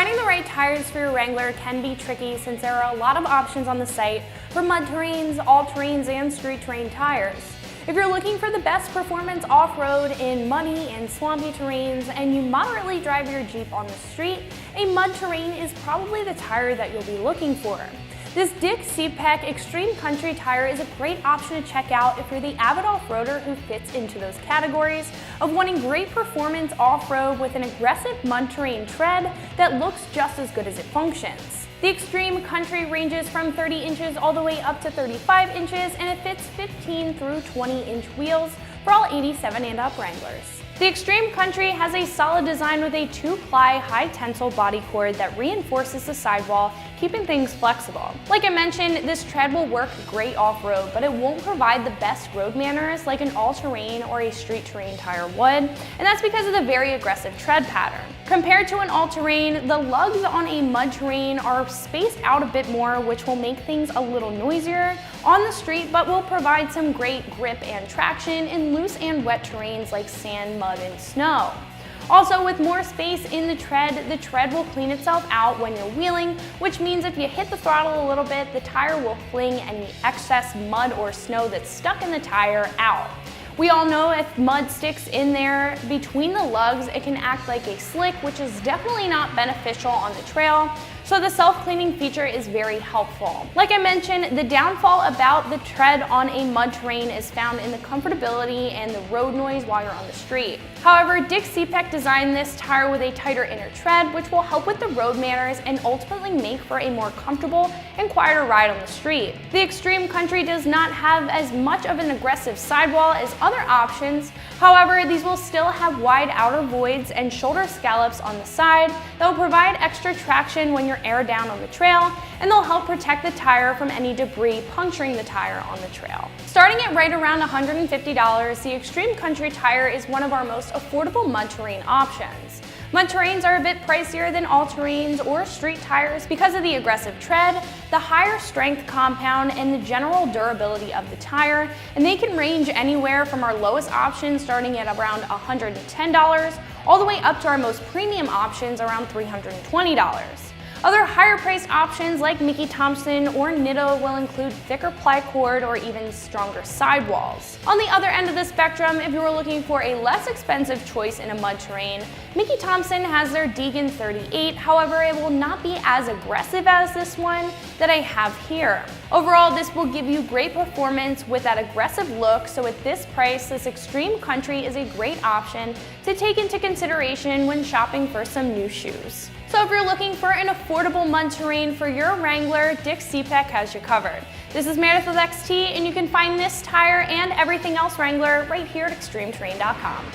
Finding the right tires for your Wrangler can be tricky since there are a lot of options on the site for mud terrains, all-terrains, and street terrain tires. If you're looking for the best performance off-road in muddy and swampy terrains and you moderately drive your Jeep on the street, a mud terrain is probably the tire that you'll be looking for. This Dick CPEC Extreme Country tire is a great option to check out if you're the avid off-roader who fits into those categories of wanting great performance off-road with an aggressive mud terrain tread that looks just as good as it functions. The Extreme Country ranges from 30 inches all the way up to 35 inches, and it fits 15 through 20-inch wheels for all 87 and up Wranglers. The Extreme Country has a solid design with a 2-ply high-tensile body cord that reinforces the sidewall, keeping things flexible. Like I mentioned, this tread will work great off-road, but it won't provide the best road manners like an all-terrain or a street terrain tire would, and that's because of the very aggressive tread pattern. Compared to an all-terrain, the lugs on a mud terrain are spaced out a bit more, which will make things a little noisier on the street, but will provide some great grip and traction in loose and wet terrains like sand, mud, and snow. Also, with more space in the tread will clean itself out when you're wheeling, which means if you hit the throttle a little bit, the tire will fling any excess mud or snow that's stuck in the tire out. We all know if mud sticks in there between the lugs, it can act like a slick, which is definitely not beneficial on the trail. So the self-cleaning feature is very helpful. Like I mentioned, the downfall about the tread on a mud terrain is found in the comfortability and the road noise while you're on the street. However, Dick CPEC designed this tire with a tighter inner tread, which will help with the road manners and ultimately make for a more comfortable and quieter ride on the street. The Extreme Country does not have as much of an aggressive sidewall as other options. However, these will still have wide outer voids and shoulder scallops on the side that will provide extra traction when you're air down on the trail, and they'll help protect the tire from any debris puncturing the tire on the trail. Starting at right around $150, the Extreme Country tire is one of our most affordable mud terrain options. Mud terrains are a bit pricier than all-terrains or street tires because of the aggressive tread, the higher strength compound, and the general durability of the tire, and they can range anywhere from our lowest option starting at around $110 all the way up to our most premium options around $320. Other higher priced options like Mickey Thompson or Nitto will include thicker ply cord or even stronger sidewalls. On the other end of the spectrum, if you are looking for a less expensive choice in a mud terrain, Mickey Thompson has their Deegan 38, however it will not be as aggressive as this one that I have here. Overall, this will give you great performance with that aggressive look, so at this price, this Extreme Country is a great option to take into consideration when shopping for some new shoes. So if you're looking for an affordable mud terrain for your Wrangler, Dick CPEC has you covered. This is Meredith with XT, and you can find this tire and everything else Wrangler right here at extremeterrain.com.